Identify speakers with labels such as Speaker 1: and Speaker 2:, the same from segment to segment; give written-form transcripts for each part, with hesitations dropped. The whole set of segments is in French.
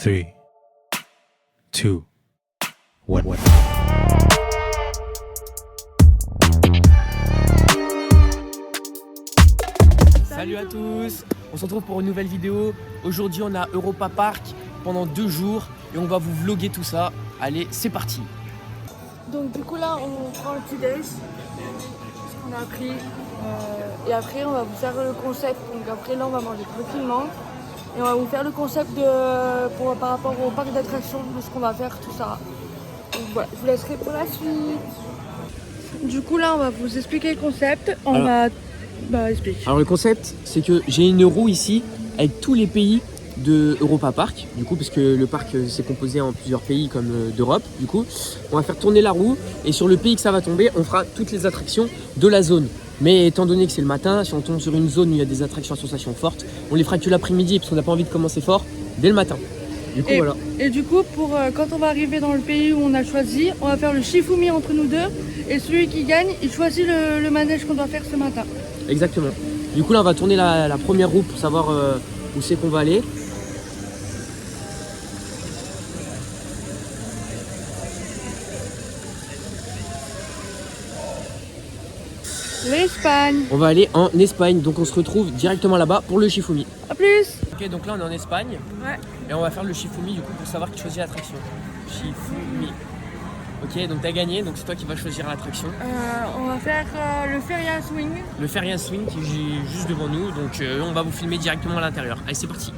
Speaker 1: 3, 2, 1.
Speaker 2: Salut à tous, on se retrouve pour une nouvelle vidéo. Aujourd'hui on a Europa Park pendant 2 jours et on va vous vlogger tout ça. Allez, c'est parti.
Speaker 3: Donc du coup là on prend le petit déj, ce qu'on a pris et après on va vous faire le concept. Donc après là on va manger tranquillement et on va vous faire le concept par rapport au parc d'attractions, de ce qu'on va faire, tout ça. Donc voilà, je vous laisserai pour la suite. Du coup là on va vous expliquer le concept, explique.
Speaker 2: Alors le concept c'est que j'ai une roue ici avec tous les pays de Europa Park, du coup, parce que le parc s'est composé en plusieurs pays comme d'Europe. Du coup, on va faire tourner la roue et sur le pays que ça va tomber, on fera toutes les attractions de la zone. Mais étant donné que c'est le matin, si on tombe sur une zone où il y a des attractions à sensation forte, on les fera que l'après-midi parce qu'on n'a pas envie de commencer fort dès le matin. Du coup, voilà.
Speaker 3: Et du coup, quand on va arriver dans le pays où on a choisi, on va faire le Shifumi entre nous deux et celui qui gagne, il choisit le manège qu'on doit faire ce matin.
Speaker 2: Exactement. Du coup, là, on va tourner la première roue pour savoir où c'est qu'on va aller.
Speaker 3: L'Espagne.
Speaker 2: On va aller en Espagne, donc on se retrouve directement là-bas pour le Shifumi.
Speaker 3: A plus.
Speaker 2: Ok, donc là on est en Espagne.
Speaker 3: Ouais.
Speaker 2: Et on va faire le Shifumi du coup pour savoir qui choisit l'attraction. Shifumi. Ok, donc t'as gagné, donc c'est toi qui vas choisir l'attraction.
Speaker 3: On va faire le Feria Swing.
Speaker 2: Le Feria Swing qui est juste devant nous, donc on va vous filmer directement à l'intérieur. Allez, c'est parti.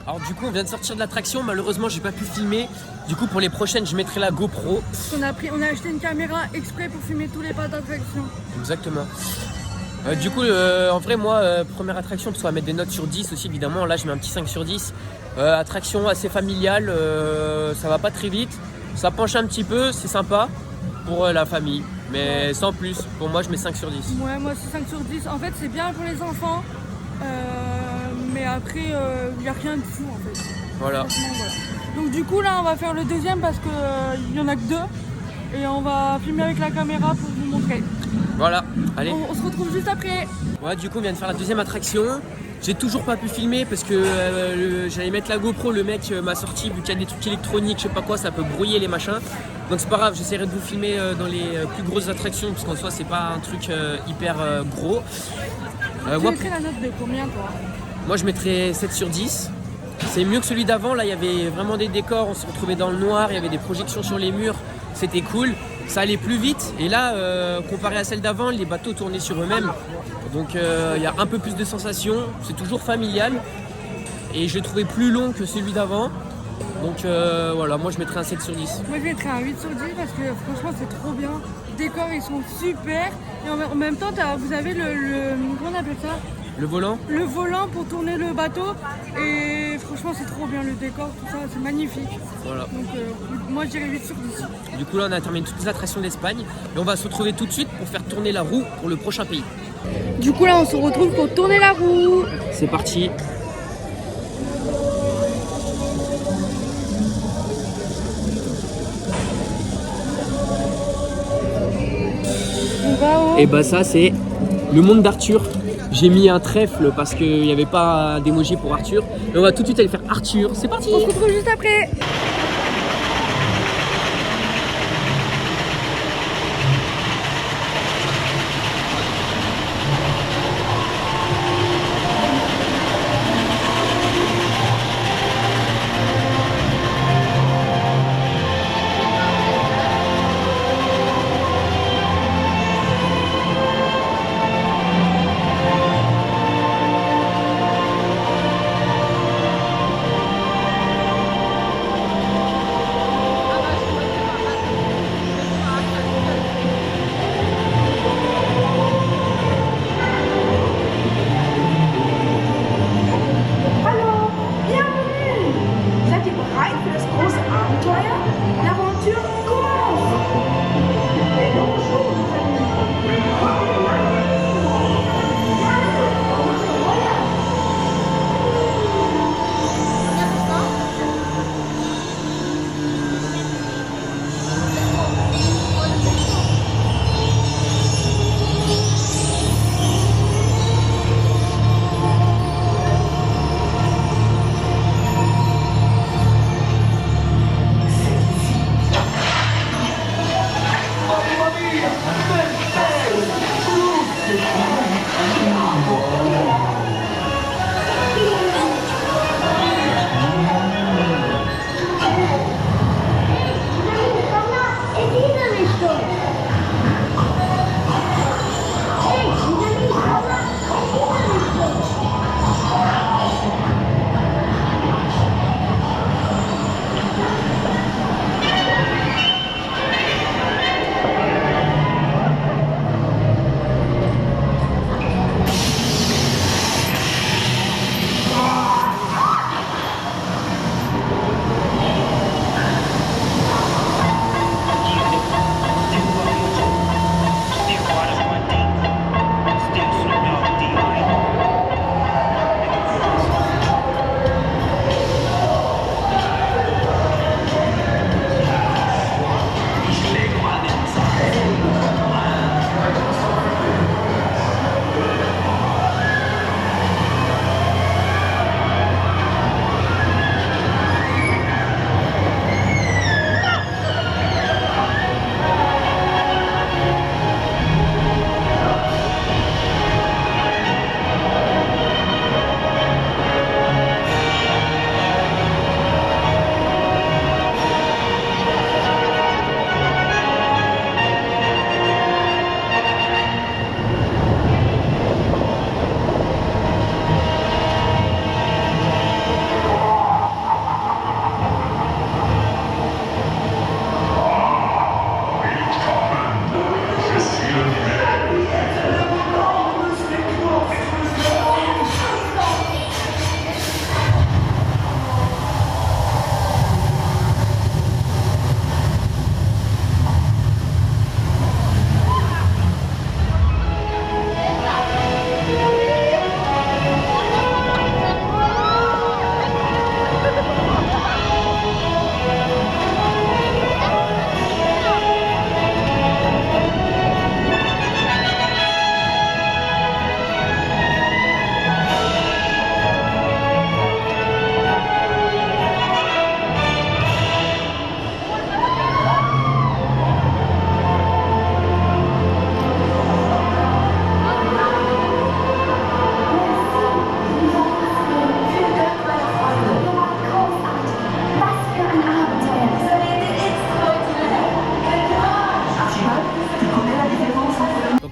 Speaker 2: Alors du coup on vient de sortir de l'attraction, malheureusement j'ai pas pu filmer. Du coup pour les prochaines je mettrai la GoPro.
Speaker 3: On a acheté une caméra exprès pour filmer tous les pas d'attraction.
Speaker 2: Exactement. Du coup en vrai moi première attraction, parce qu'on va mettre des notes sur 10 aussi évidemment. Là je mets un petit 5 sur 10. Attraction assez familiale, ça va pas très vite. Ça penche un petit peu, c'est sympa pour la famille. Mais sans plus, pour moi je mets 5 sur 10.
Speaker 3: Ouais, moi c'est 5 sur 10. En fait c'est bien pour les enfants. Mais après, il n'y a rien de fou en fait.
Speaker 2: Voilà.
Speaker 3: Voilà. Donc du coup là on va faire le deuxième parce que il y en a que 2. Et on va filmer avec la caméra pour vous montrer.
Speaker 2: Voilà, allez.
Speaker 3: On se retrouve juste après.
Speaker 2: Ouais, du coup on vient de faire la deuxième attraction. J'ai toujours pas pu filmer parce que j'allais mettre la GoPro, le mec m'a sorti, vu qu'il y a des trucs électroniques, je sais pas quoi, ça peut brouiller les machins. Donc c'est pas grave, j'essaierai de vous filmer dans les plus grosses attractions, parce qu'en soi c'est pas un truc hyper gros.
Speaker 3: Tu mettrais la note de combien toi?
Speaker 2: Moi je mettrais 7 sur 10. C'est mieux que celui d'avant, là il y avait vraiment des décors, on se retrouvait dans le noir, il y avait des projections sur les murs, c'était cool. Ça allait plus vite et là comparé à celle d'avant, les bateaux tournaient sur eux-mêmes. Donc il y a un peu plus de sensations, c'est toujours familial. Et je l'ai trouvé plus long que celui d'avant. Donc voilà, moi je mettrais un 7 sur 10.
Speaker 3: Moi je mettrais un 8 sur 10 parce que franchement c'est trop bien. Les décors ils sont super. Et en même temps vous avez comment on appelle ça?
Speaker 2: Le volant?
Speaker 3: Le volant pour tourner le bateau. Et franchement c'est trop bien, le décor, tout ça, c'est magnifique.
Speaker 2: Voilà.
Speaker 3: Donc moi je dirais 8 sur 10.
Speaker 2: Du coup là on a terminé toutes les attractions d'Espagne. Et on va se retrouver tout de suite pour faire tourner la roue pour le prochain pays.
Speaker 3: Du coup là on se retrouve pour tourner la roue.
Speaker 2: C'est parti.
Speaker 3: On va au...
Speaker 2: Et bah ça c'est le monde d'Arthur. J'ai mis un trèfle parce qu'il n'y avait pas d'émoji pour Arthur. Et on va tout de suite aller faire Arthur. C'est parti.
Speaker 3: On se retrouve juste après.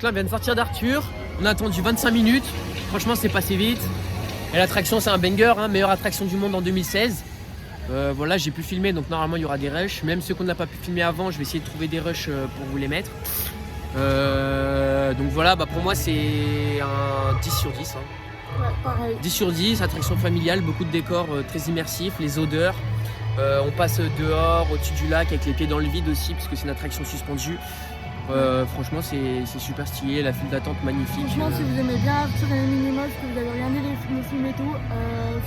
Speaker 2: là, on vient de sortir d'Arthur. On a attendu 25 minutes. Franchement, c'est passé vite. Et l'attraction, c'est un banger, hein, meilleure attraction du monde en 2016. Voilà, j'ai pu filmer, donc normalement, il y aura des rushs. Même ceux qu'on n'a pas pu filmer avant, je vais essayer de trouver des rushs pour vous les mettre. Donc voilà, pour moi, c'est un 10 sur 10. Hein.
Speaker 3: Ouais, pareil.
Speaker 2: 10 sur 10, attraction familiale, beaucoup de décors très immersifs, les odeurs. On passe dehors, au-dessus du lac, avec les pieds dans le vide aussi, parce que c'est une attraction suspendue. Franchement, c'est super stylé, la file d'attente magnifique.
Speaker 3: Franchement, si vous aimez bien Arthur et les Minimoys, que vous avez regardé les films et tout,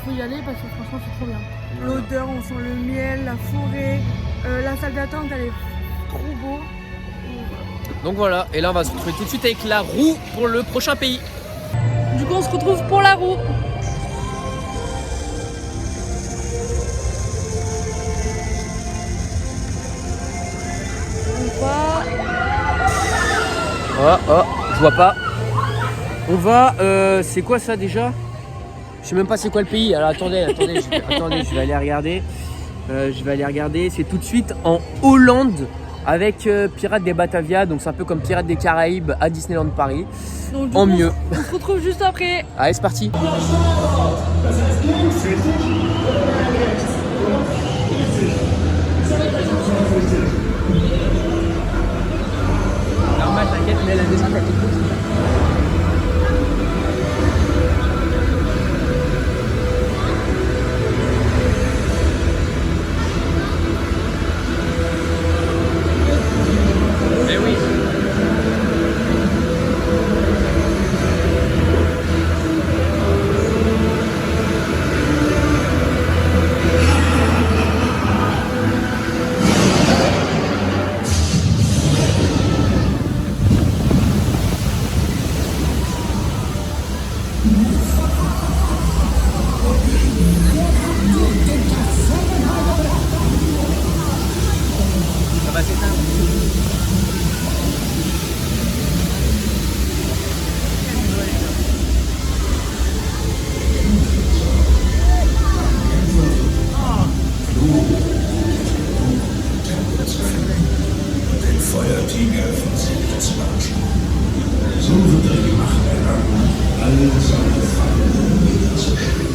Speaker 3: faut y aller parce que franchement, c'est trop bien. L'odeur, on sent le miel, la forêt, la salle d'attente, elle est trop beau.
Speaker 2: Donc voilà, et là on va se retrouver tout de suite avec la roue pour le prochain pays.
Speaker 3: Du coup, on se retrouve pour la roue. On va...
Speaker 2: Oh, je vois pas. On va, c'est quoi ça déjà? Je sais même pas c'est quoi le pays. Alors attendez, je vais aller regarder. C'est tout de suite en Hollande avec Pirates des Batavia. Donc c'est un peu comme Pirates des Caraïbes à Disneyland Paris.
Speaker 3: Donc,
Speaker 2: en mieux.
Speaker 3: On se retrouve juste après.
Speaker 2: Allez, c'est parti. Normal, t'inquiète, mais elle a déjà fait quelque chose. Eh oui. Ça va s'éteindre.
Speaker 4: Den Feuertiger von Silberzwang. So wird gemacht werden, alle seine Fallen niederzuschlagen.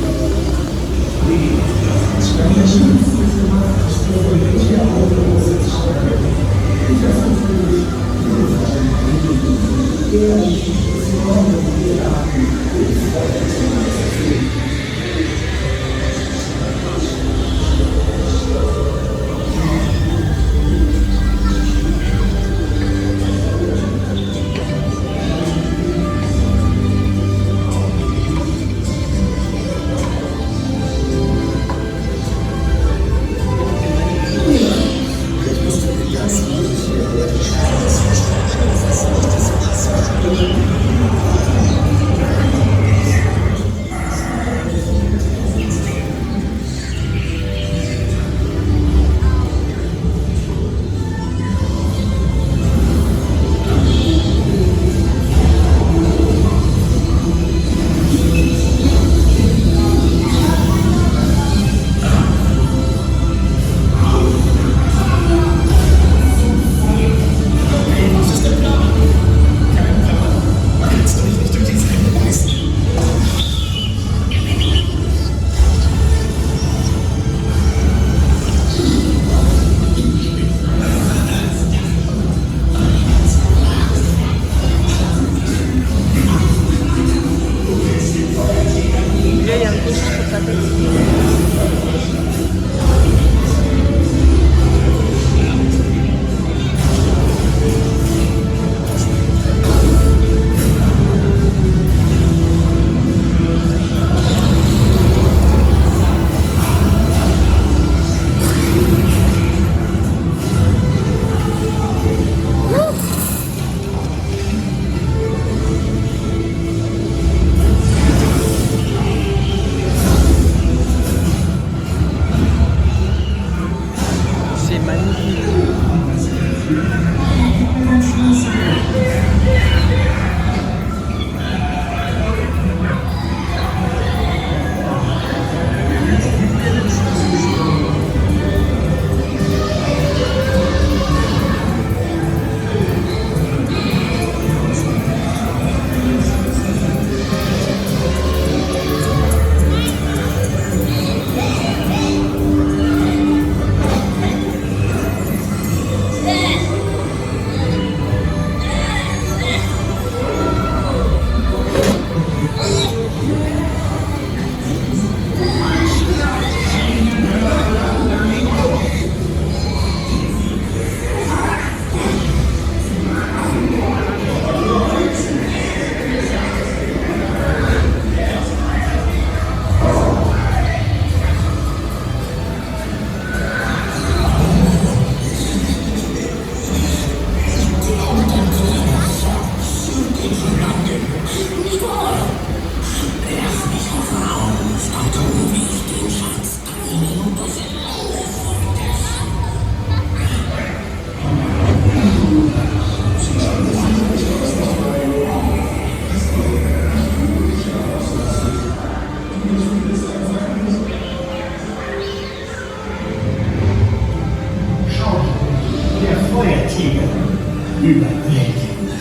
Speaker 4: überwältigend.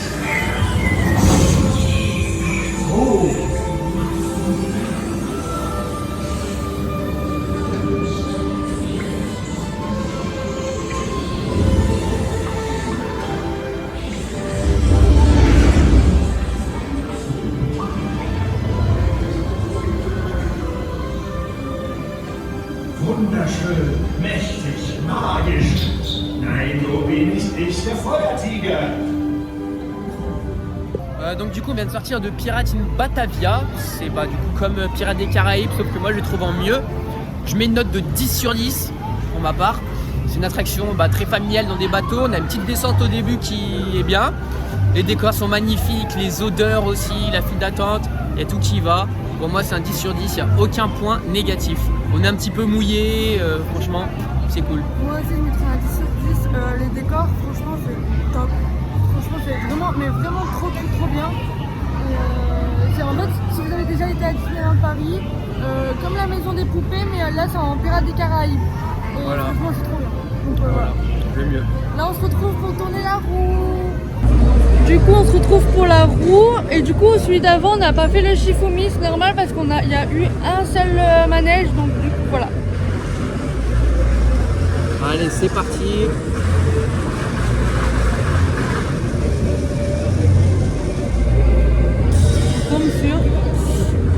Speaker 4: Oh. Wunderschön, mächtig, magisch. Nein, Robin, nicht ich, der Feuertiger.
Speaker 2: Donc du coup on vient de sortir de Pirates in Batavia. C'est du coup comme Pirates des Caraïbes, sauf que moi je le trouve en mieux. Je mets une note de 10 sur 10 pour ma part. C'est une attraction très familiale dans des bateaux. On a une petite descente au début qui est bien. Les décors sont magnifiques, les odeurs aussi, la file d'attente, il y a tout qui va. Pour moi c'est un 10 sur 10, il n'y a aucun point négatif. On est un petit peu mouillé, franchement c'est cool.
Speaker 3: Moi aussi je mettrais un 10 sur 10. Les décors, franchement c'est top. Franchement c'est vraiment trop bien. Et, en fait, si vous avez déjà été à Disneyland Paris, comme la maison des poupées, mais là c'est en Pirates des Caraïbes. Et
Speaker 2: voilà.
Speaker 3: Franchement c'est trop bien. Donc voilà.
Speaker 2: Le mieux.
Speaker 3: Là on se retrouve pour tourner la roue. Du coup on se retrouve pour la roue et du coup celui d'avant on n'a pas fait le Shifumi, c'est normal parce il y a eu un seul manège, donc du coup voilà.
Speaker 2: Allez c'est parti.
Speaker 3: Comme sur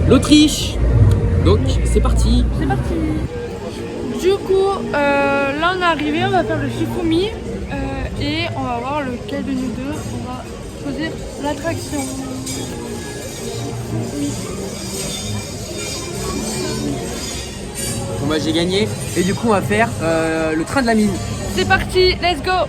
Speaker 2: L'Autriche. Donc c'est parti.
Speaker 3: C'est parti. Du coup, là on est arrivé, on va faire le Shifumi et on va voir lequel de nous deux on va choisir l'attraction.
Speaker 2: Bon bah j'ai gagné et du coup on va faire le train de la mine.
Speaker 3: C'est parti, let's go.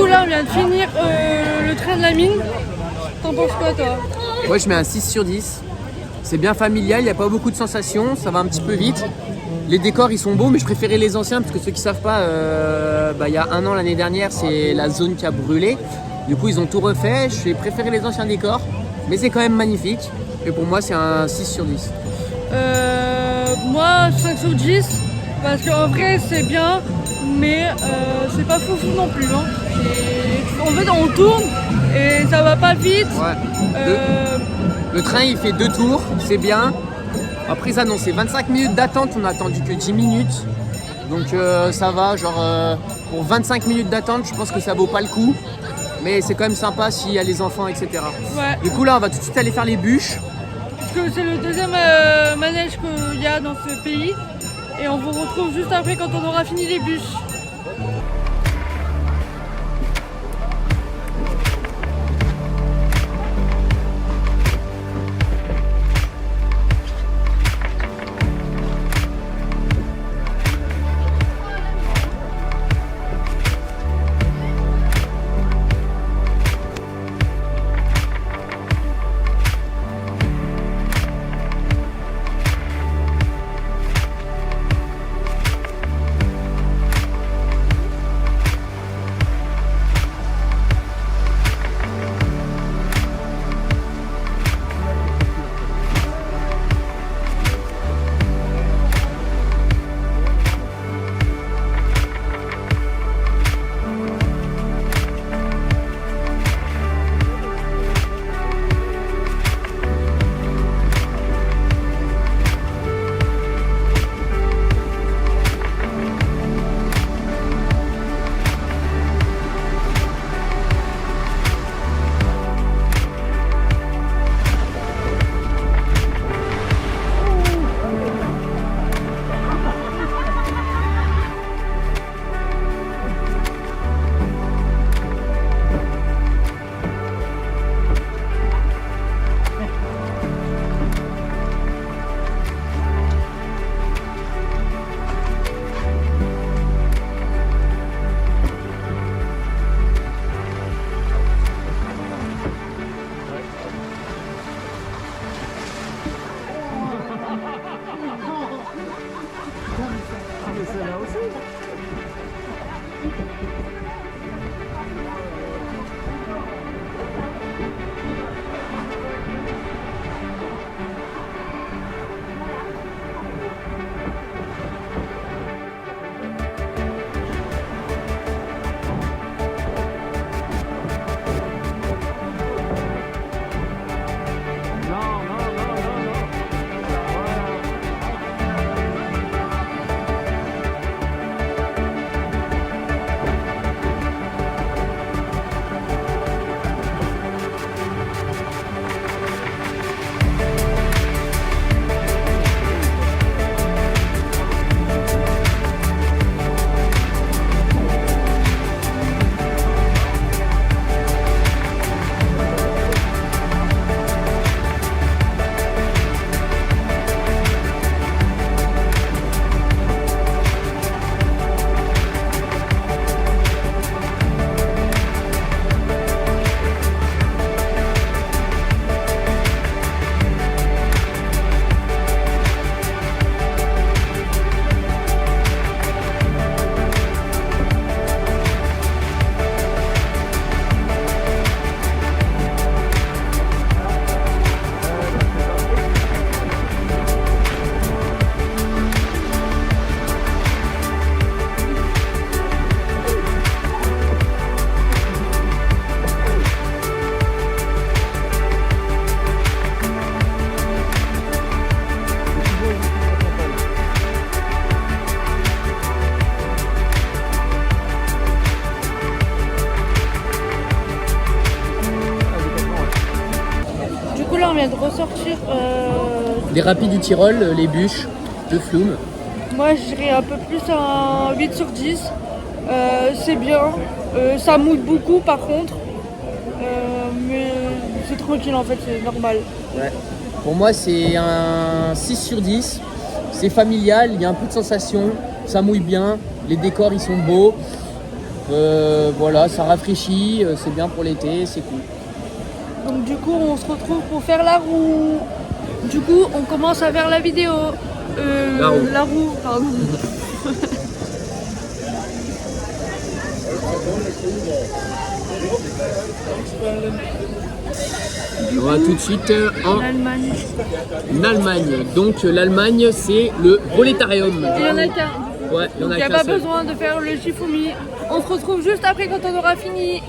Speaker 3: On vient de finir le train de la mine. T'en penses quoi toi?
Speaker 2: Moi je mets un 6 sur 10. C'est bien familial, il n'y a pas beaucoup de sensations, ça va un petit peu vite. Les décors ils sont beaux mais je préférais les anciens parce que ceux qui savent pas, il y a un an l'année dernière c'est la zone qui a brûlé. Du coup ils ont tout refait, j'ai préféré les anciens décors mais c'est quand même magnifique. Et pour moi c'est un 6 sur 10.
Speaker 3: Moi 5 sur 10 parce qu'en vrai c'est bien mais c'est pas fou non plus hein. En fait on tourne et ça va pas vite.
Speaker 2: Ouais. Le train il fait 2 tours, c'est bien. Après ils annonçaient 25 minutes d'attente, on a attendu que 10 minutes. Donc ça va, pour 25 minutes d'attente je pense que ça vaut pas le coup. Mais c'est quand même sympa s'il y a les enfants etc.
Speaker 3: Ouais.
Speaker 2: Du coup là on va tout de suite aller faire les bûches.
Speaker 3: Parce que c'est le deuxième manège qu'il y a dans ce pays. Et on vous retrouve juste après quand on aura fini les bûches.
Speaker 2: Les rapides du Tyrol, les bûches, le Flume.
Speaker 3: Moi, je dirais un peu plus un 8 sur 10. C'est bien. Ça mouille beaucoup par contre. Mais c'est tranquille en fait, c'est normal.
Speaker 2: Ouais. Pour moi, c'est un 6 sur 10. C'est familial, il y a un peu de sensation, ça mouille bien, les décors ils sont beaux. Voilà, ça rafraîchit, c'est bien pour l'été, c'est cool.
Speaker 3: Donc du coup, on se retrouve pour faire la roue. Du coup, on commence à faire la vidéo. La roue, pardon.
Speaker 2: On va tout de suite en
Speaker 3: Allemagne.
Speaker 2: Allemagne. Donc l'Allemagne, c'est le prolétarium.
Speaker 3: Il y en a qu'un.
Speaker 2: Ouais, il y en
Speaker 3: Donc
Speaker 2: a
Speaker 3: il n'y a
Speaker 2: qu'un
Speaker 3: pas
Speaker 2: seul.
Speaker 3: besoin de faire le Shifumi. On se retrouve juste après quand on aura fini.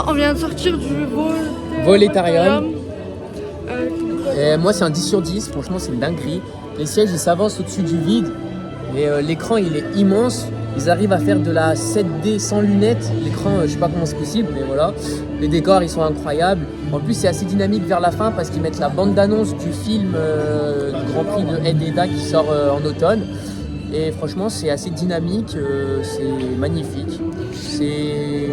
Speaker 3: on vient de sortir du
Speaker 2: Voletarium.
Speaker 3: Euh,
Speaker 2: Et moi, c'est un 10 sur 10. Franchement, c'est une dinguerie. Les sièges, ils s'avancent au-dessus du vide. Et l'écran, il est immense. Ils arrivent à faire de la 7D sans lunettes. L'écran, je sais pas comment c'est possible, mais voilà. Les décors, ils sont incroyables. En plus, c'est assez dynamique vers la fin parce qu'ils mettent la bande d'annonce du film du Grand Prix de Ed Eda qui sort en automne. Et franchement, c'est assez dynamique, c'est magnifique. C'est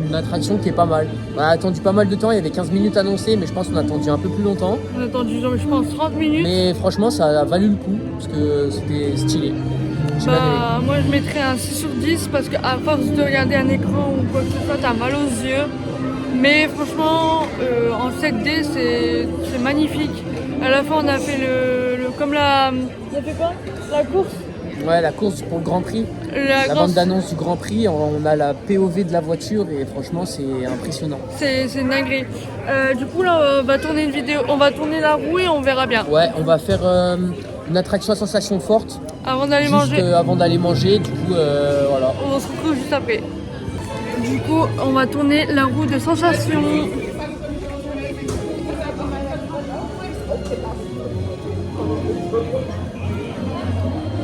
Speaker 2: une attraction qui est pas mal. On a attendu pas mal de temps, il y avait 15 minutes annoncées, mais je pense qu'on a attendu un peu plus longtemps.
Speaker 3: On a attendu, je pense, 30 minutes.
Speaker 2: Mais franchement, ça a valu le coup, parce que c'était stylé. J'ai bien aimé.
Speaker 3: Moi, je mettrais un 6 sur 10 parce qu'à force de regarder un écran ou quoi que ce soit, t'as mal aux yeux. Mais franchement, en 7D, c'est magnifique. À la fin, on a fait comme la... On a fait quoi? La course.
Speaker 2: Ouais, la course pour le Grand Prix. La
Speaker 3: grande-
Speaker 2: bande d'annonce du Grand Prix, on a la POV de la voiture et franchement, c'est impressionnant.
Speaker 3: C'est une dinguerie. Du coup, là, on va tourner une vidéo. On va tourner la roue et on verra bien.
Speaker 2: Ouais, on va faire une attraction à sensation forte.
Speaker 3: Avant d'aller
Speaker 2: Juste
Speaker 3: manger.
Speaker 2: avant d'aller manger, du coup, voilà.
Speaker 3: On se retrouve juste après. Du coup, on va tourner la roue de sensation.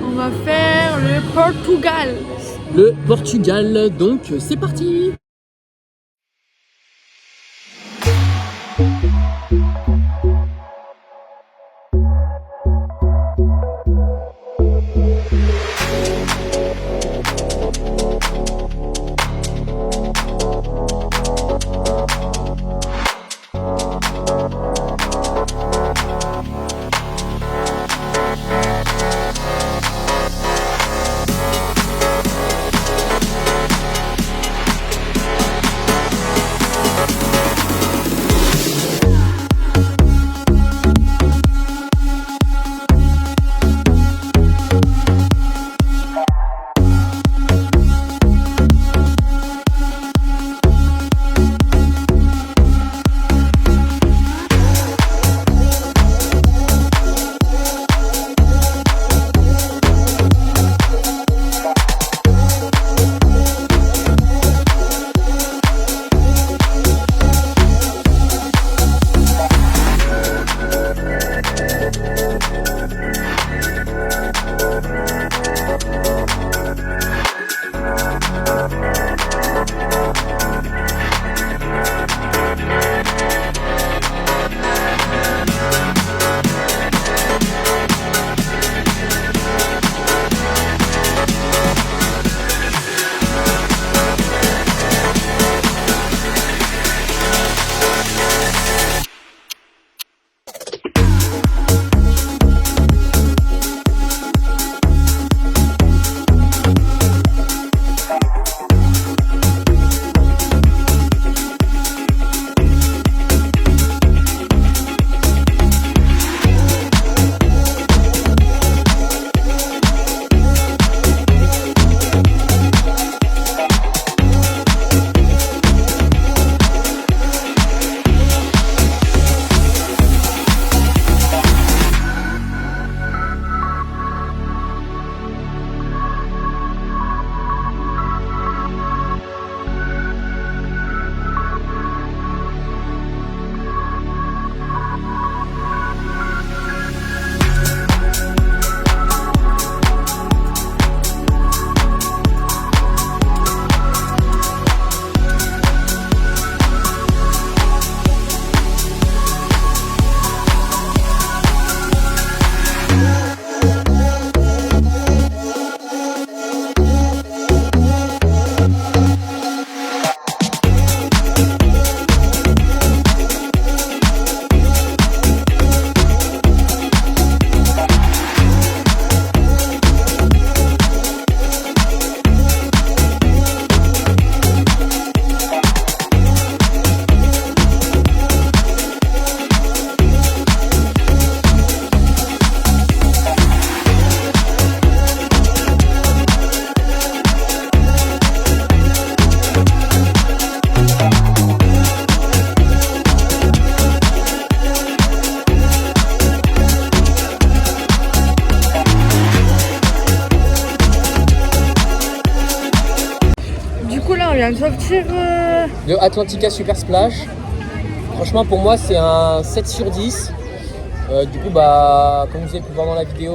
Speaker 3: On va faire le Portugal.
Speaker 2: Le Portugal, donc c'est parti!
Speaker 3: vient de sortir.
Speaker 2: De Atlantica Super Splash. Franchement, pour moi, c'est un 7 sur 10. Du coup, comme vous avez pu voir dans la vidéo,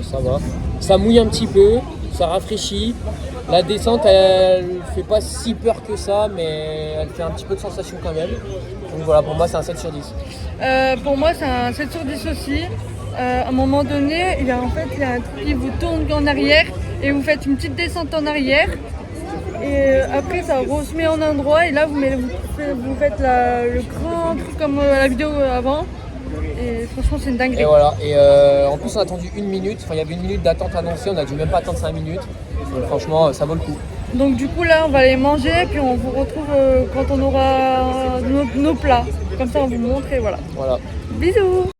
Speaker 2: ça va. Ça mouille un petit peu, ça rafraîchit. La descente, elle fait pas si peur que ça, mais elle fait un petit peu de sensation quand même. Donc voilà, pour moi, c'est un 7 sur 10.
Speaker 3: Pour moi, c'est un 7 sur 10 aussi. À un moment donné, il y a un truc qui vous tourne en arrière et vous faites une petite descente en arrière. Et après, ça se met en endroit et là, vous faites le grand truc comme la vidéo avant. Et franchement, c'est une dinguerie.
Speaker 2: Et voilà, et en plus, on a attendu 1 minute. Enfin, il y avait 1 minute d'attente annoncée, on a dû même pas attendre 5 minutes. Donc franchement, ça vaut le coup.
Speaker 3: Donc du coup, là, on va aller manger puis on vous retrouve quand on aura nos plats. Comme ça, on vous montre et voilà.
Speaker 2: Voilà.
Speaker 3: Bisous.